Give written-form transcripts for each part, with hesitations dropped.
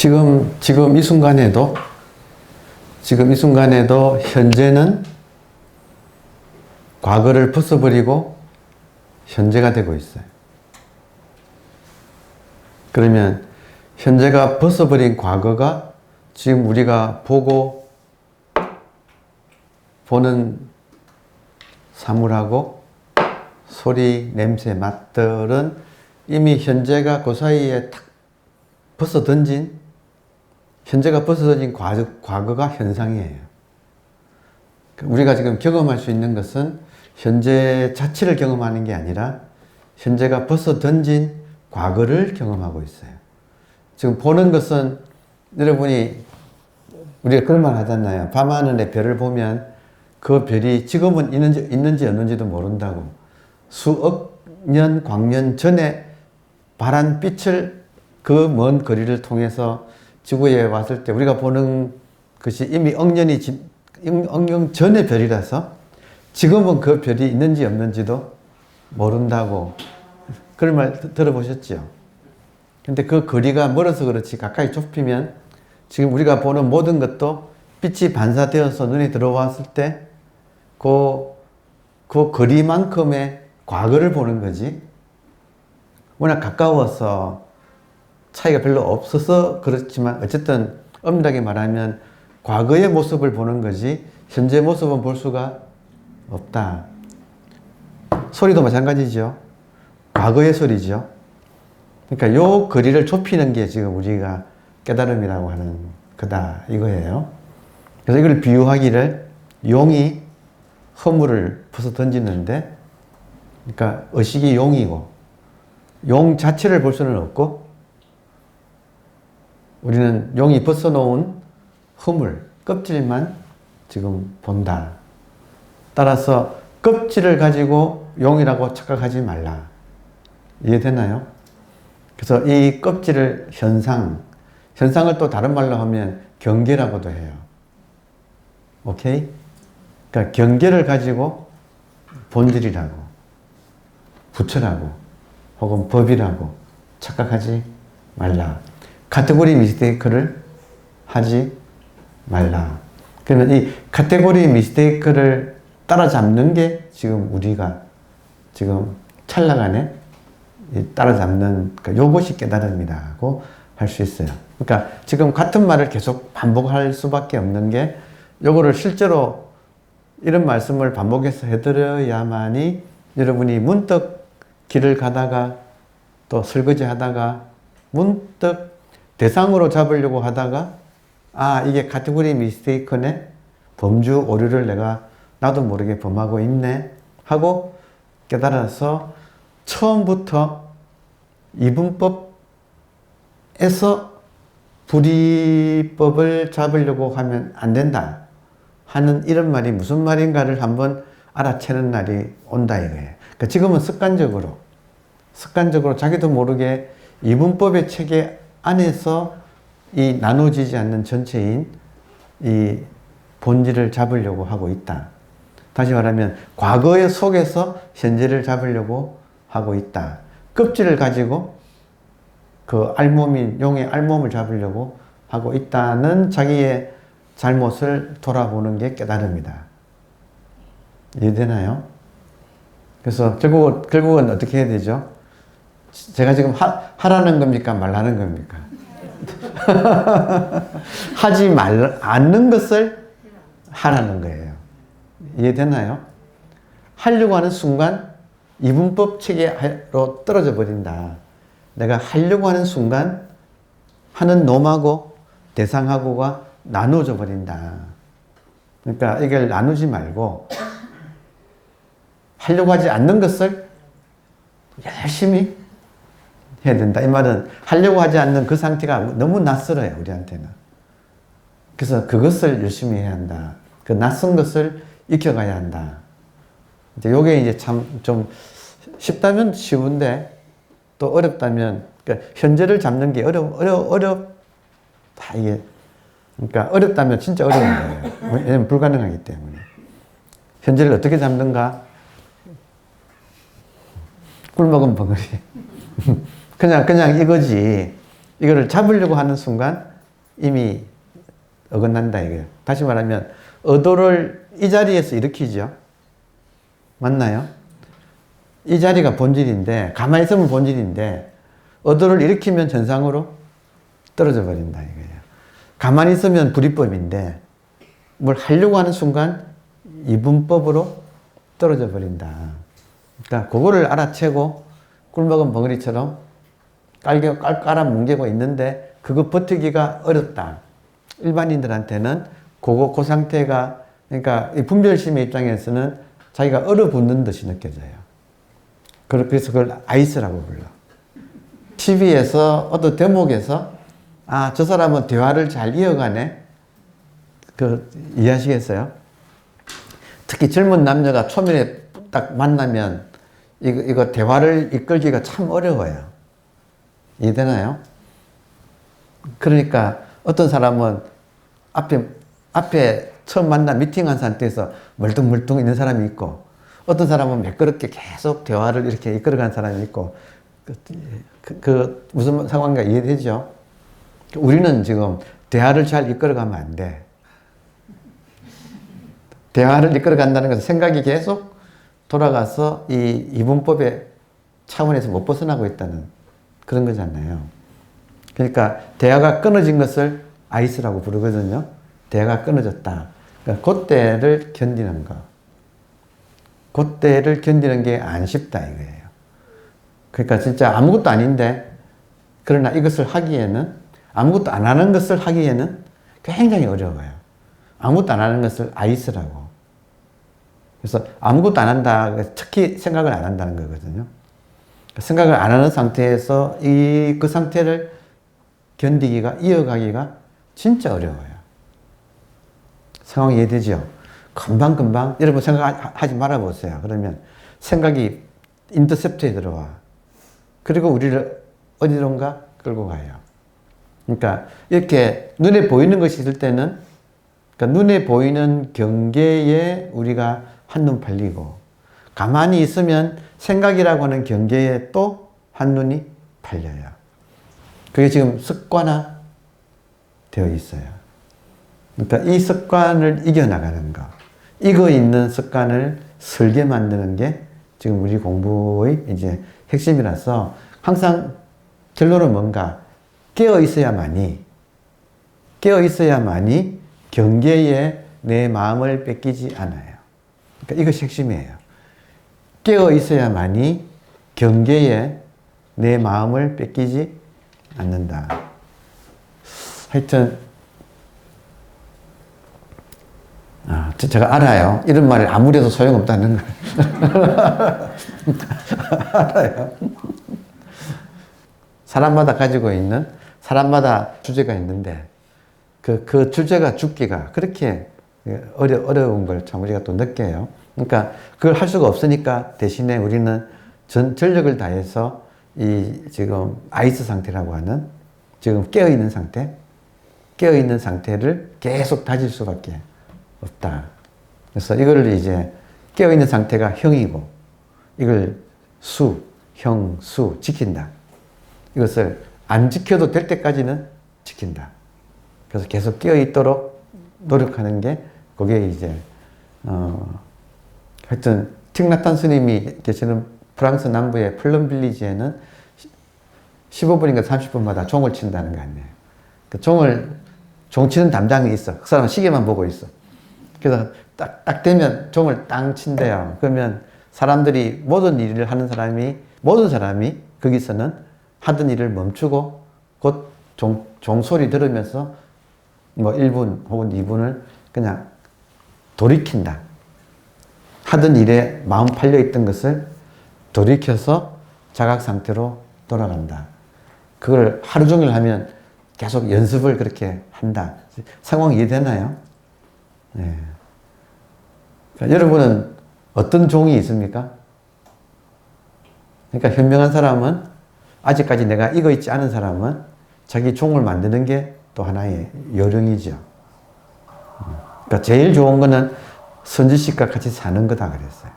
지금 이 순간에도 현재는 과거를 벗어버리고 현재가 되고 있어요. 그러면 현재가 벗어버린 과거가 지금 우리가 보는 사물하고 소리, 냄새, 맛들은 이미 현재가 그 사이에 탁 현재가 벗어던진 과거가 현상이에요. 우리가 지금 경험할 수 있는 것은 현재 자체를 경험하는 게 아니라 현재가 벗어던진 과거를 경험하고 있어요. 지금 보는 것은 여러분이 우리가 그런 말 하잖아요. 밤하늘의 별을 보면 그 별이 지금은 있는지 없는지도 모른다고. 수억 년, 광년 전에 발한 빛을 그 먼 거리를 통해서 지구에 왔을 때 우리가 보는 것이 이미 억년 전의 별이라서 지금은 그 별이 있는지 없는지도 모른다고. 그런 말 들어보셨죠? 근데 그 거리가 멀어서 그렇지 가까이 좁히면 지금 우리가 보는 모든 것도 빛이 반사되어서 눈에 들어왔을 때 그 거리만큼의 과거를 보는 거지. 워낙 가까워서 차이가 별로 없어서 그렇지만 어쨌든 엄밀하게 말하면 과거의 모습을 보는 거지 현재 모습은 볼 수가 없다. 소리도 마찬가지죠. 과거의 소리죠. 그러니까 요 거리를 좁히는 게 지금 우리가 깨달음이라고 하는 거다 이거예요. 그래서 이걸 비유하기를 용이 허물을 벗어 던지는데, 그러니까 의식이 용이고 용 자체를 볼 수는 없고 우리는 용이 벗어놓은 허물, 껍질만 지금 본다. 따라서 껍질을 가지고 용이라고 착각하지 말라. 이해되나요? 그래서 이 껍질을 현상을 또 다른 말로 하면 경계라고도 해요. 오케이? 그러니까 경계를 가지고 본질이라고, 부처라고, 혹은 법이라고 착각하지 말라. 카테고리 미스테이크를 하지 말라. 그러면 이 카테고리 미스테이크를 따라잡는 게 지금 우리가 지금 찰나간에 따라잡는 요것이 깨달음이라고 할 수 있어요. 그러니까 지금 같은 말을 계속 반복할 수밖에 없는 게 요거를 실제로 이런 말씀을 반복해서 해드려야만이 여러분이 문득 길을 가다가 또 설거지 하다가 문득 대상으로 잡으려고 하다가 이게 카테고리 미스테이크네, 범주 오류를 내가 나도 모르게 범하고 있네 하고 깨달아서 처음부터 이분법에서 불이법을 잡으려고 하면 안 된다 하는 이런 말이 무슨 말인가를 한번 알아채는 날이 온다 이거예요. 그러니까 지금은 습관적으로 자기도 모르게 이분법의 체계 안에서 이 나눠지지 않는 전체인 이 본질을 잡으려고 하고 있다. 다시 말하면 과거의 속에서 현재를 잡으려고 하고 있다. 껍질을 가지고 그 알몸인 용의 알몸을 잡으려고 하고 있다는 자기의 잘못을 돌아보는 게 깨달음이다. 이해되나요? 그래서 결국은 어떻게 해야 되죠? 제가 지금 하라는 겁니까? 말라는 겁니까? 하지 않는 것을 하라는 거예요. 이해되나요? 하려고 하는 순간 이분법 체계로 떨어져 버린다. 내가 하려고 하는 순간 하는 놈하고 대상하고가 나누어져 버린다. 그러니까 이걸 나누지 말고 하려고 하지 않는 것을 열심히 해야 된다. 이 말은 하려고 하지 않는 그 상태가 너무 낯설어요, 우리한테는. 그래서 그것을 열심히 해야 한다. 그 낯선 것을 익혀가야 한다. 이제 요게 이제 참 좀 쉽다면 쉬운데 또 어렵다면, 그러니까 현재를 잡는 게 어렵다, 이게. 그러니까 어렵다면 진짜 어려운 거예요. 왜냐면 불가능하기 때문에. 현재를 어떻게 잡는가? 꿀 먹은 벙어리. 그냥 이거지. 이거를 잡으려고 하는 순간 이미 어긋난다 이거예요. 다시 말하면 의도를 이 자리에서 일으키죠. 맞나요? 이 자리가 본질인데, 가만히 있으면 본질인데 의도를 일으키면 현상으로 떨어져 버린다 이거예요. 가만히 있으면 불이법인데 뭘 하려고 하는 순간 이분법으로 떨어져 버린다. 그러니까 그거를 알아채고 꿀먹은 벙어리처럼 깔아 뭉개고 있는데 그거 버티기가 어렵다. 일반인들한테는 그 상태가, 그러니까 이 분별심의 입장에서는 자기가 얼어붙는 듯이 느껴져요. 그래서 그걸 아이스라고 불러. TV에서 어떤 대목에서 아, 저 사람은 대화를 잘 이어가네. 이해하시겠어요? 특히 젊은 남녀가 초면에 딱 만나면 이거 대화를 이끌기가 참 어려워요. 이해되나요? 그러니까 어떤 사람은 앞에 처음 만나 미팅한 상태에서 멀뚱멀뚱 있는 사람이 있고, 어떤 사람은 매끄럽게 계속 대화를 이렇게 이끌어가는 사람이 있고, 무슨 상황인가 이해되죠? 우리는 지금 대화를 잘 이끌어가면 안 돼. 대화를 이끌어간다는 것은 생각이 계속 돌아가서 이 이분법의 차원에서 못 벗어나고 있다는 그런 거잖아요. 그러니까 대화가 끊어진 것을 아이스라고 부르거든요. 대화가 끊어졌다. 그러니까 그때를 견디는 거. 그때를 견디는 게 안 쉽다 이거예요. 그러니까 진짜 아무것도 아닌데, 그러나 이것을 하기에는, 아무것도 안 하는 것을 하기에는 굉장히 어려워요. 아무것도 안 하는 것을 아이스라고. 그래서 아무것도 안 한다. 특히 생각을 안 한다는 거거든요. 생각을 안 하는 상태에서 그 상태를 견디기가, 이어가기가 진짜 어려워요. 상황이 이해되죠? 금방금방, 여러분 생각하지 말아보세요. 그러면 생각이 인터셉트에 들어와. 그리고 우리를 어디론가 끌고 가요. 그러니까 이렇게 눈에 보이는 것이 있을 때는, 그러니까 눈에 보이는 경계에 우리가 한눈 팔리고, 가만히 있으면 생각이라고 하는 경계에 또 한눈이 팔려요. 그게 지금 습관화 되어 있어요. 그러니까 이 습관을 이겨나가는 거, 익어 있는 습관을 설계 만드는 게 지금 우리 공부의 이제 핵심이라서, 항상 결론은 뭔가 깨어 있어야만이 경계에 내 마음을 뺏기지 않아요. 그러니까 이것이 핵심이에요. 깨어 있어야만이 경계에 내 마음을 뺏기지 않는다. 하여튼 제가 알아요. 이런 말을 아무리 해도 소용없다는 걸. 알아요. 사람마다 가지고 있는, 사람마다 주제가 있는데 그 주제가 죽기가 그렇게 어려운 걸 참 우리가 또 느껴요. 그러니까 그걸 할 수가 없으니까 대신에 우리는 전력을 다해서 이 지금 아이스 상태라고 하는, 지금 깨어있는 상태를 계속 다질 수밖에 없다. 그래서 이거를 이제 깨어있는 상태가 형이고, 이걸 수 지킨다. 이것을 안 지켜도 될 때까지는 지킨다. 그래서 계속 깨어있도록 노력하는 게, 그게 이제 하여튼 틱나탄 스님이 계시는 프랑스 남부의 플럼 빌리지에는 15분인가 30분마다 종을 친다는 거 아니에요. 그 종 치는 담당이 있어. 그 사람은 시계만 보고 있어. 그래서 딱 되면 종을 땅 친대요. 그러면 사람들이, 모든 사람이 거기서는 하던 일을 멈추고 곧 종 소리 들으면서 뭐 1분 혹은 2분을 그냥 돌이킨다. 하던 일에 마음 팔려있던 것을 돌이켜서 자각 상태로 돌아간다. 그걸 하루 종일 하면 계속 연습을 그렇게 한다. 상황 이해되나요? 네. 그러니까 여러분은 어떤 종이 있습니까? 그러니까 현명한 사람은, 아직까지 내가 익어 있지 않은 사람은 자기 종을 만드는 게 또 하나의 요령이죠. 그러니까 제일 좋은 거는 선지식과 같이 사는 거다 그랬어요.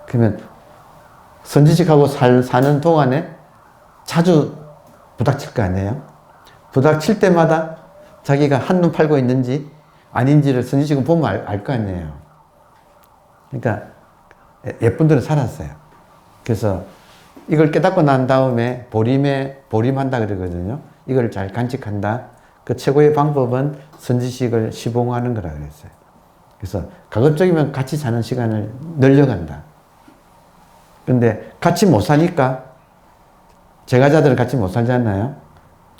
그러면 선지식하고 사는 동안에 자주 부닥칠 거 아니에요? 부닥칠 때마다 자기가 한눈 팔고 있는지 아닌지를 선지식은 보면 알 거 아니에요. 그러니까 예쁜들은 살았어요. 그래서 이걸 깨닫고 난 다음에 보림한다 그러거든요. 이걸 잘 간직한다. 그 최고의 방법은 선지식을 시봉하는 거라 그랬어요. 그래서 가급적이면 같이 사는 시간을 늘려간다. 근데 같이 못 사니까 제가자들은 같이 못 살잖아요.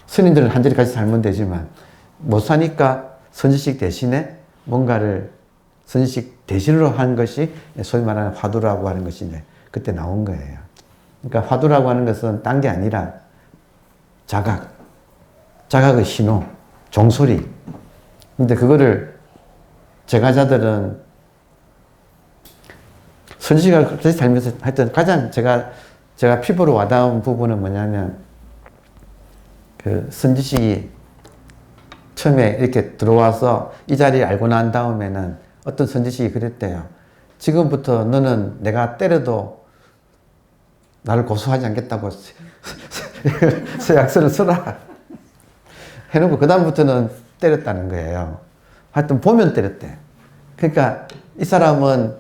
스님들은 한 자리 같이 살면 되지만 못 사니까 선지식 대신에 뭔가를 선지식 대신으로 하는 것이 소위 말하는 화두라고 하는 것이 이제 그때 나온 거예요. 그러니까 화두라고 하는 것은 딴 게 아니라 자각의 신호, 종소리. 근데 그거를 제가자들은 선지식을 같이 살면서 하여튼 가장 제가 피부로 와닿은 부분은 뭐냐면 그 선지식이 처음에 이렇게 들어와서 이 자리를 알고 난 다음에는 어떤 선지식이 그랬대요. 지금부터 너는 내가 때려도 나를 고소하지 않겠다고 서약서를 써라 해놓고 그 다음부터는 때렸다는 거예요. 하여튼 보면 때렸대. 그러니까 이 사람은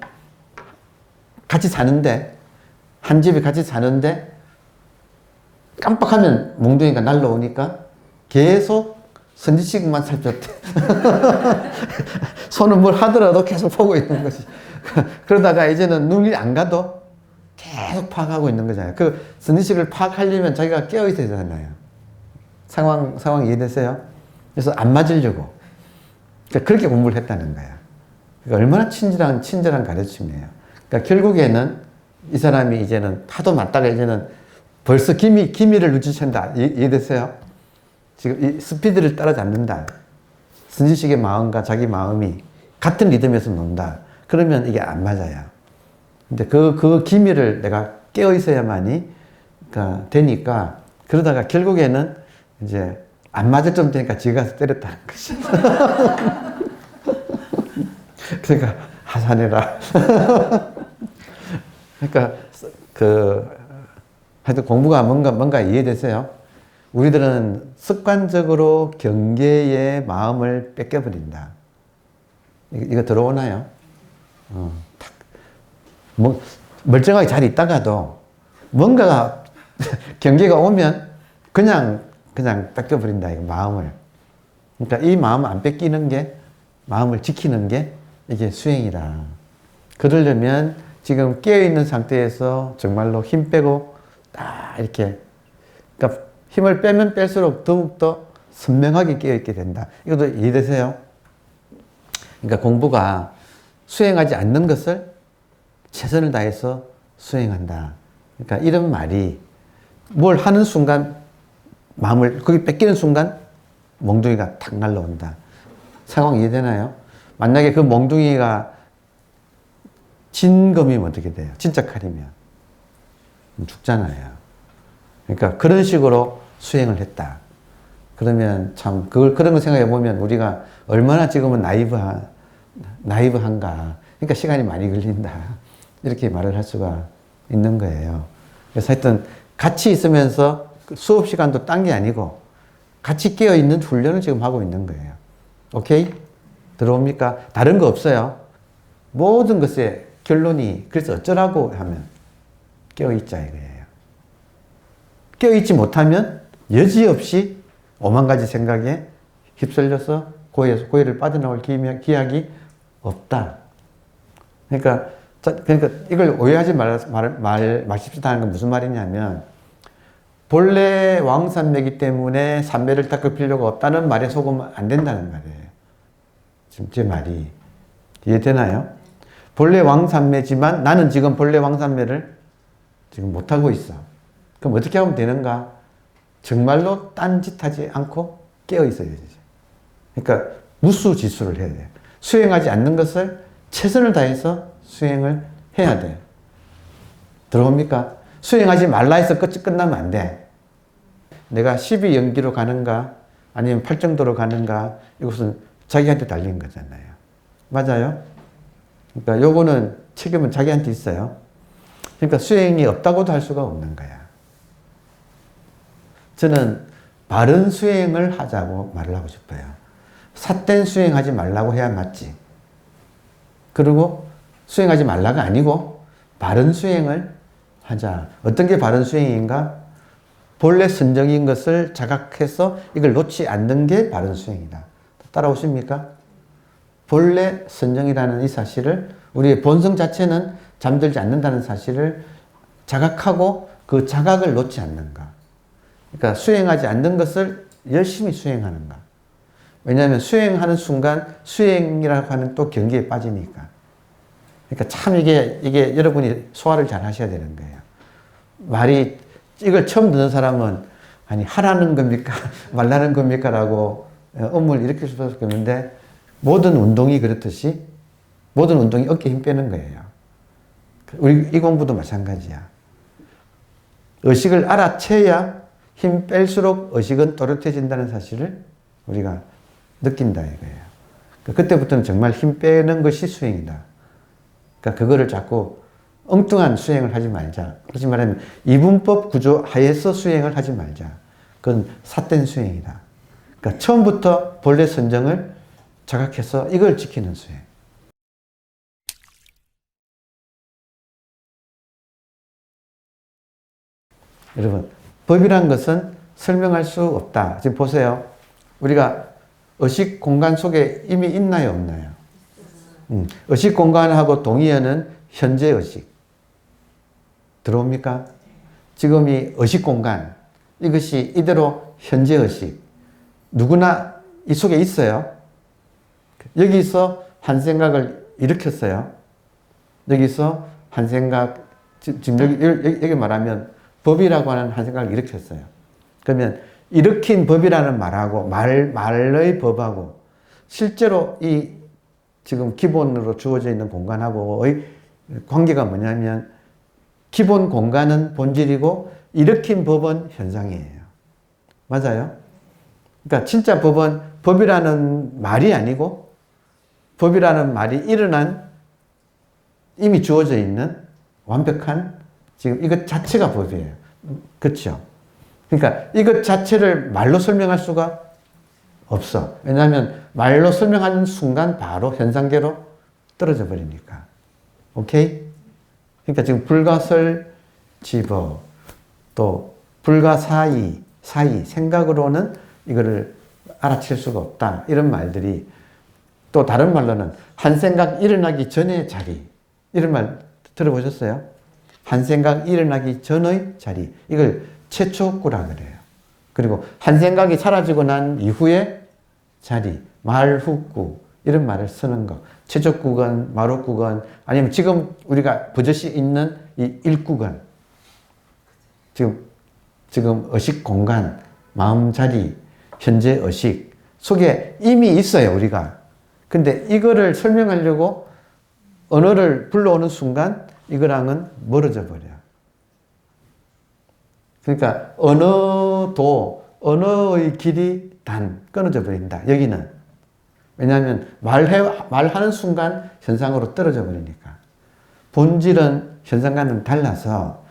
같이 사는데 한 집에 같이 사는데 깜빡하면 몽둥이가 날라오니까 계속 선지식만 살폈대. 손은 뭘 하더라도 계속 보고 있는 거지. 그러다가 이제는 눈이 안 가도 계속 파악하고 있는 거잖아요. 그 선지식을 파악하려면 자기가 깨어 있어야 되잖아요. 상황 이해되세요? 그래서 안 맞으려고. 그러니까 그렇게 공부를 했다는 거야. 그러니까 얼마나 친절한 가르침이에요. 그러니까 결국에는 이 사람이 이제는 하도 맞다가 이제는 벌써 기미를 눈치챈다. 이해되세요? 지금 이 스피드를 따라잡는다. 선지식의 마음과 자기 마음이 같은 리듬에서 논다. 그러면 이게 안 맞아요. 근데 그 기미를 내가 깨어 있어야만이 그러니까 되니까 그러다가 결국에는 이제 안 맞을 좀 되니까 지가 가서 때렸다는 것이. 그러니까 하산해라. 그러니까 하여튼 공부가 뭔가 이해되세요? 우리들은 습관적으로 경계의 마음을 뺏겨버린다. 이거 들어오나요? 멀쩡하게 잘 있다가도 뭔가가 경계가 오면 그냥 뺏겨버린다. 이거 마음을. 그러니까 이 마음을 안 뺏기는 게 마음을 지키는 게 이게 수행이다. 그러려면 지금 깨어있는 상태에서 정말로 힘 빼고 딱 이렇게 그러니까 힘을 빼면 뺄수록 더욱더 선명하게 깨어있게 된다. 이것도 이해되세요? 그러니까 공부가 수행하지 않는 것을 최선을 다해서 수행한다. 그러니까 이런 말이 뭘 하는 순간 마음을 거기 뺏기는 순간 몽둥이가 탁 날라온다. 상황 이해되나요? 만약에 그 몽둥이가 진검이면 어떻게 돼요? 진짜 칼이면 죽잖아요. 그러니까 그런 식으로 수행을 했다. 그러면 참 그런 거 생각해 보면 우리가 얼마나 지금은 나이브한가. 그러니까 시간이 많이 걸린다. 이렇게 말을 할 수가 있는 거예요. 그래서 하여튼 같이 있으면서 수업 시간도 딴 게 아니고 같이 깨어 있는 훈련을 지금 하고 있는 거예요. 오케이? 들어옵니까? 다른 거 없어요. 모든 것의 결론이 그래서 어쩌라고 하면 깨어 있자 이거예요. 깨어 있지 못하면 여지없이 오만 가지 생각에 휩쓸려서 고해를 빠져나올 기약이 없다. 그러니까 이걸 오해하지 마십시다 하는 건 무슨 말이냐면 본래 왕산매이기 때문에 산매를 닦을 필요가 없다는 말에 속으면 안 된다는 말이에요. 지금 제 말이 이해되나요? 본래 왕산매지만 나는 지금 본래 왕산매를 지금 못하고 있어. 그럼 어떻게 하면 되는가? 정말로 딴짓하지 않고 깨어 있어야 되죠. 그러니까 무수지수를 해야 돼요. 수행하지 않는 것을 최선을 다해서 수행을 해야 돼. 들어옵니까? 수행하지 말라 해서 끝나면 안 돼. 내가 12연기로 가는가 아니면 8정도로 가는가 이것은 자기한테 달린 거잖아요. 맞아요? 그러니까 요거는 책임은 자기한테 있어요. 그러니까 수행이 없다고도 할 수가 없는 거야. 저는 바른 수행을 하자고 말을 하고 싶어요. 삿된 수행하지 말라고 해야 맞지. 그리고 수행하지 말라가 아니고 바른 수행을 하자. 어떤 게 바른 수행인가? 본래 선정인 것을 자각해서 이걸 놓지 않는 게 바른 수행이다. 따라오십니까? 본래 선정이라는 이 사실을, 우리의 본성 자체는 잠들지 않는다는 사실을 자각하고 그 자각을 놓지 않는가. 그러니까 수행하지 않는 것을 열심히 수행하는가. 왜냐하면 수행하는 순간 수행이라고 하는 또 경계에 빠지니까. 그러니까 참 이게 여러분이 소화를 잘 하셔야 되는 거예요. 말이, 이걸 처음 듣는 사람은 아니 하라는 겁니까? 말라는 겁니까? 라고 업무를 일으킬 수밖에 없는데, 모든 운동이 그렇듯이 모든 운동이 어깨 힘 빼는 거예요. 우리 이 공부도 마찬가지야. 의식을 알아채야 힘 뺄수록 의식은 또렷해진다는 사실을 우리가 느낀다 이거예요. 그때부터는 정말 힘 빼는 것이 수행이다. 그러니까 그거를 자꾸 엉뚱한 수행을 하지 말자. 그렇지 말하면 이분법 구조 하에서 수행을 하지 말자. 그건 삿된 수행이다. 그러니까 처음부터 본래 선정을 자각해서 이걸 지키는 수행. 여러분, 법이란 것은 설명할 수 없다. 지금 보세요. 우리가 의식 공간 속에 이미 있나요, 없나요? 의식 공간하고 동의어는 현재 의식. 들어옵니까? 지금 이 의식 공간, 이것이 이대로 현재 의식. 누구나 이 속에 있어요. 여기서 한 생각을 일으켰어요. 여기서 한 생각, 지금 여기 말하면 법이라고 하는 한 생각을 일으켰어요. 그러면 일으킨 법이라는 말하고 말의 법하고 실제로 이 지금 기본으로 주어져 있는 공간하고의 관계가 뭐냐면, 기본 공간은 본질이고 일으킨 법은 현상이에요. 맞아요? 그러니까 진짜 법은 법이라는 말이 아니고, 법이라는 말이 일어난 이미 주어져 있는 완벽한 지금 이것 자체가 법이에요. 그렇죠? 그러니까 이것 자체를 말로 설명할 수가 없어. 왜냐하면 말로 설명하는 순간 바로 현상계로 떨어져 버리니까. 오케이? 그러니까 지금 불가설지법, 또 불가사의, 생각으로는 이거를 알아챌 수가 없다. 이런 말들이, 또 다른 말로는 한 생각 일어나기 전의 자리, 이런 말 들어보셨어요? 한 생각 일어나기 전의 자리, 이걸 최초구라 그래요. 그리고 한 생각이 사라지고 난 이후의 자리, 말후구, 이런 말을 쓰는 거. 최초구건, 말후구건, 아니면 지금 우리가 버젓이 있는 이 일구건. 지금 의식 공간, 마음 자리, 현재 의식 속에 이미 있어요, 우리가. 근데 이거를 설명하려고 언어를 불러오는 순간 이거랑은 멀어져 버려. 그러니까 언어의 길이 끊어져 버린다. 여기는. 왜냐하면 말하는 순간 현상으로 떨어져 버리니까. 본질은 현상과는 달라서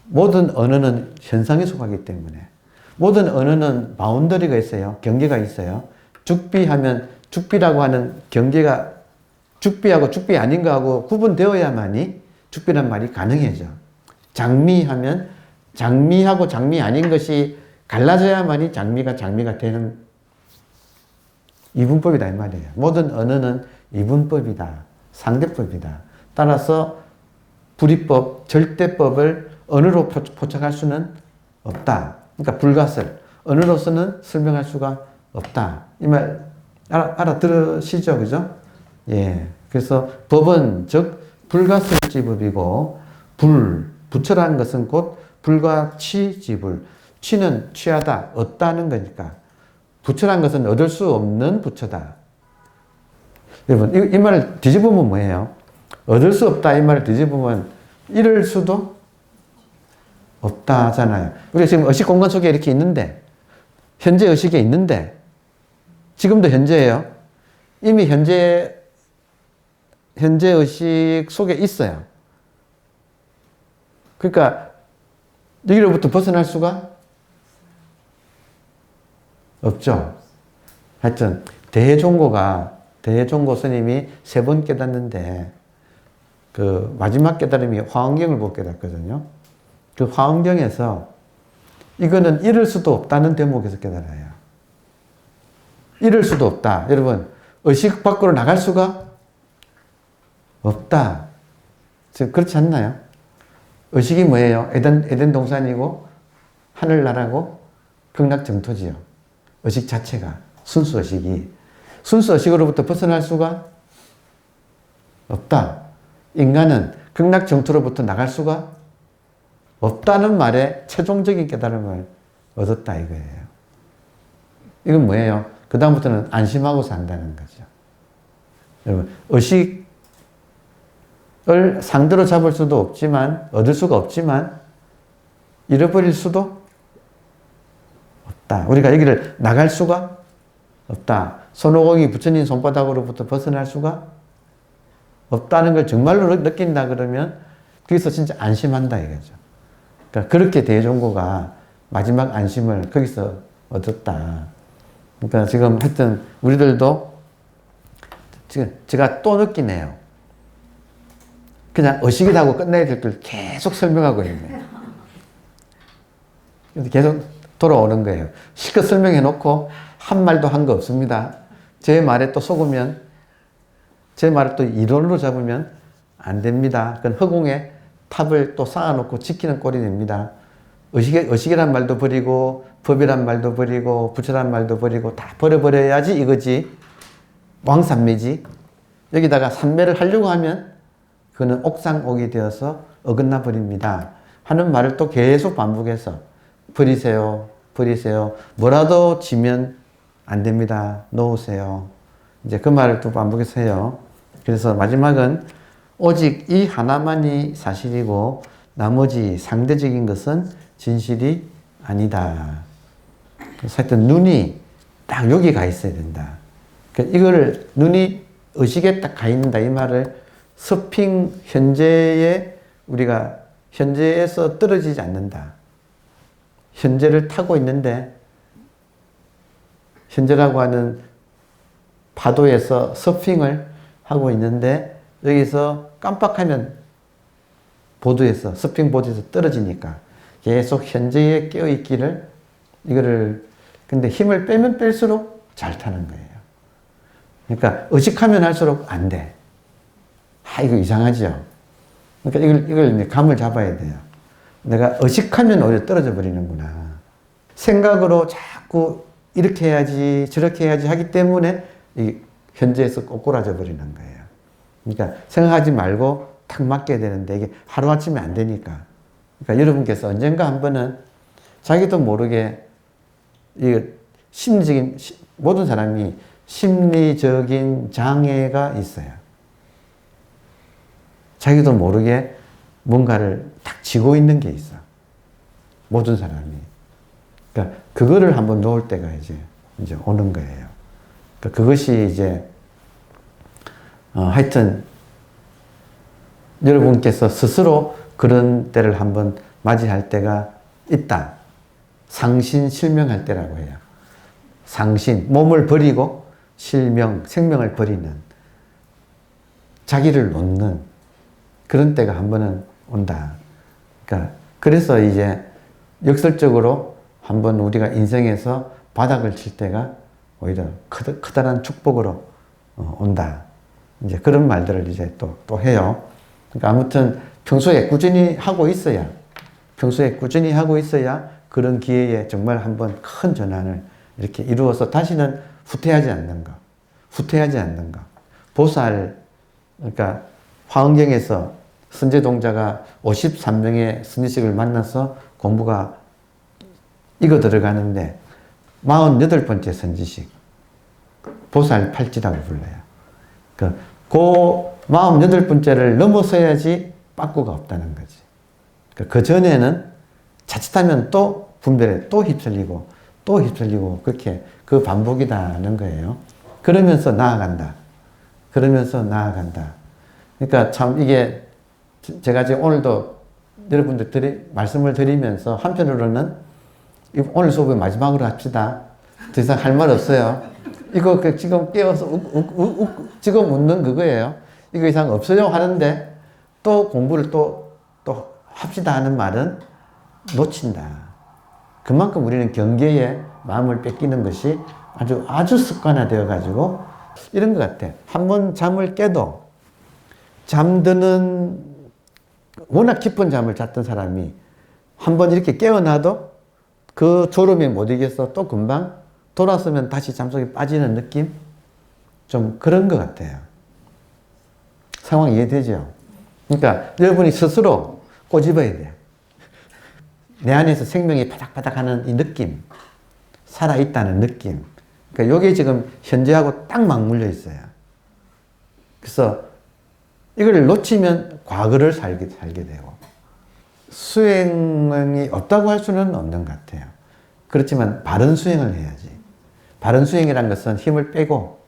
모든 언어는 현상에 속하기 때문에, 모든 언어는 바운더리가 있어요. 경계가 있어요. 죽비하면 죽비라고 하는 경계가 죽비하고 죽비 아닌 거하고 구분되어야만이 죽비란 말이 가능해져. 장미하면 장미하고 장미 아닌 것이 갈라져야만이 장미가 되는 이분법이다 이 말이에요. 모든 언어는 이분법이다. 상대법이다. 따라서 불이법, 절대법을 언어로 포착할 수는 없다. 그러니까 불가설, 언어로서는 설명할 수가 없다. 이 말 알아들으시죠? 그죠? 예. 그래서 법은 즉 불가설지법이고, 부처라는 것은 곧 불가취지불. 취는 취하다, 얻다는 거니까. 부처라는 것은 얻을 수 없는 부처다. 여러분, 이 말을 뒤집으면 뭐예요? 얻을 수 없다 이 말을 뒤집으면 이럴 수도 없다잖아요. 우리가 지금 의식 공간 속에 이렇게 있는데, 현재 의식에 있는데, 지금도 현재예요. 이미 현재 의식 속에 있어요. 그러니까 여기로부터 벗어날 수가 없죠. 하여튼 대종고 스님이 3번 깨닫는데 그 마지막 깨달음이 화엄경을 보고 깨닫거든요. 그 화엄경에서 이거는 이럴 수도 없다는 대목에서 깨달아요. 이럴 수도 없다. 여러분, 의식 밖으로 나갈 수가 없다. 지금 그렇지 않나요? 의식이 뭐예요? 에덴 동산이고 하늘나라고 극락정토지요. 의식 자체가 순수의식이 순수의식으로부터 벗어날 수가 없다. 인간은 극락정토로부터 나갈 수가 없다는 말에 최종적인 깨달음을 얻었다 이거예요. 이건 뭐예요? 그 다음부터는 안심하고 산다는 거죠. 여러분, 의식을 상대로 잡을 수도 없지만, 얻을 수가 없지만, 잃어버릴 수도 없다. 우리가 여기를 나갈 수가 없다. 손오공이 부처님 손바닥으로부터 벗어날 수가 없다는 걸 정말로 느낀다 그러면 거기서 진짜 안심한다 이거죠. 그러니까 그렇게 대종고가 마지막 안심을 거기서 얻었다. 그러니까 지금 하여튼 우리들도 지금 제가 또 느끼네요. 그냥 의식이라고 끝내야 될 걸 계속 설명하고 있네요. 계속 돌아오는 거예요. 실컷 설명해 놓고 한 말도 한 거 없습니다. 제 말에 또 속으면, 제 말을 또 이론으로 잡으면 안 됩니다. 그건 허공에 탑을 또 쌓아놓고 지키는 꼴이 됩니다. 의식이란 말도 버리고, 법이란 말도 버리고, 부처란 말도 버리고, 다 버려버려야지 이거지. 왕산매지. 여기다가 산매를 하려고 하면, 그거는 옥상옥이 되어서 어긋나 버립니다. 하는 말을 또 계속 반복해서, 버리세요. 버리세요. 뭐라도 지면 안 됩니다. 놓으세요. 이제 그 말을 또 반복해서 해요. 그래서 마지막은 오직 이 하나만이 사실이고 나머지 상대적인 것은 진실이 아니다. 그래서 하여튼 눈이 딱 여기 가 있어야 된다. 그러니까 이거를 눈이 의식에 딱 가 있는다 이 말을 서핑 현재에 우리가 현재에서 떨어지지 않는다. 현재를 타고 있는데 현재라고 하는 파도에서 서핑을 하고 있는데 여기서 깜빡하면 보드에서 서핑 보드에서 떨어지니까 계속 현재에 깨어있기를 이거를 근데 힘을 빼면 뺄수록 잘 타는 거예요. 그러니까 의식하면 할수록 안 돼. 이거 이상하죠. 그러니까 이걸 감을 잡아야 돼요. 내가 의식하면 오히려 떨어져 버리는구나. 생각으로 자꾸 이렇게 해야지 저렇게 해야지 하기 때문에 이 현재에서 꼬꾸라져 버리는 거예요. 그러니까 생각하지 말고 탁 맡겨야 되는데 이게 하루아침에 안 되니까. 그러니까 여러분께서 언젠가 한 번은 자기도 모르게 이 심리적인 모든 사람이 심리적인 장애가 있어요. 자기도 모르게 뭔가를 탁 쥐고 있는 게 있어. 모든 사람이. 그러니까 그거를 한번 놓을 때가 이제 오는 거예요. 그러니까 그것이 이제 하여튼 여러분께서 스스로 그런 때를 한번 맞이할 때가 있다. 상신 실명할 때라고 해요. 상신, 몸을 버리고 실명, 생명을 버리는 자기를 놓는 그런 때가 한 번은 온다. 그러니까 그래서 이제 역설적으로 한번 우리가 인생에서 바닥을 칠 때가 오히려 커다란 축복으로 온다. 이제 그런 말들을 이제 또 해요. 그러니까 아무튼 평소에 꾸준히 하고 있어야, 그런 기회에 정말 한번 큰 전환을 이렇게 이루어서 다시는 후퇴하지 않는 거. 보살, 그러니까 화엄경에서 선제동자가 53명의 스님식을 만나서 공부가 익어 들어가는데 48번째 선지식, 보살 팔찌라고 불러요. 그 48번째를 넘어서야지 빠꾸가 없다는 거지. 그 전에는 자칫하면 또 분별에 또 휩쓸리고 그렇게 그 반복이다는 거예요. 그러면서 나아간다. 그러니까 참 이게 제가 지금 오늘도 여러분들 말씀을 드리면서 한편으로는 오늘 수업을 마지막으로 합시다. 더 이상 할 말 없어요. 이거 지금 깨워서 지금 웃는 그거예요. 이거 이상 없어요 하는데 또 공부를 또 합시다 하는 말은 놓친다. 그만큼 우리는 경계에 마음을 뺏기는 것이 아주 습관화되어 가지고 이런 것 같아. 한번 잠을 깨도 잠드는 워낙 깊은 잠을 잤던 사람이 한번 이렇게 깨어나도 그 졸음에 못 이겨서 또 금방 돌아서면 다시 잠속에 빠지는 느낌? 좀 그런 것 같아요. 상황 이해되죠? 그러니까 여러분이 스스로 꼬집어야 돼요. 내 안에서 생명이 바닥바닥 하는 이 느낌, 살아있다는 느낌. 그러니까 이게 지금 현재하고 딱 맞물려 있어요. 그래서 이걸 놓치면 과거를 살게 되고 수행이 없다고 할 수는 없는 것 같아요. 그렇지만 바른 수행을 해야지. 바른 수행이란 것은 힘을 빼고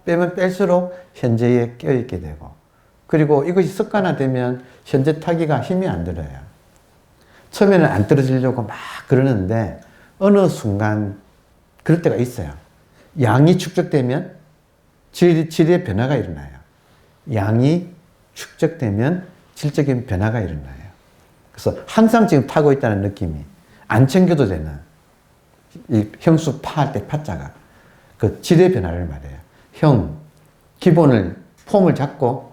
빼면 뺄수록 현재에 껴있게 되고 그리고 이것이 습관화되면 현재 타기가 힘이 안 들어요. 처음에는 안 떨어지려고 막 그러는데 어느 순간 그럴 때가 있어요. 양이 축적되면 질의 변화가 일어나요. 양이 축적되면 질적인 변화가 일어나요. 그래서 항상 지금 타고 있다는 느낌이 안 챙겨도 되는 이 형수 파할 때 파자가 그 질의 변화를 말해요. 형, 기본을 폼을 잡고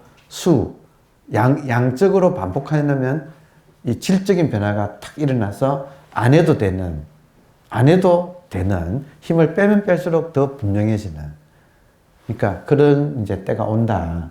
양적으로 반복하려면 이 질적인 변화가 탁 일어나서 안 해도 되는 힘을 빼면 뺄수록 더 분명해지는 그러니까 그런 이제 때가 온다.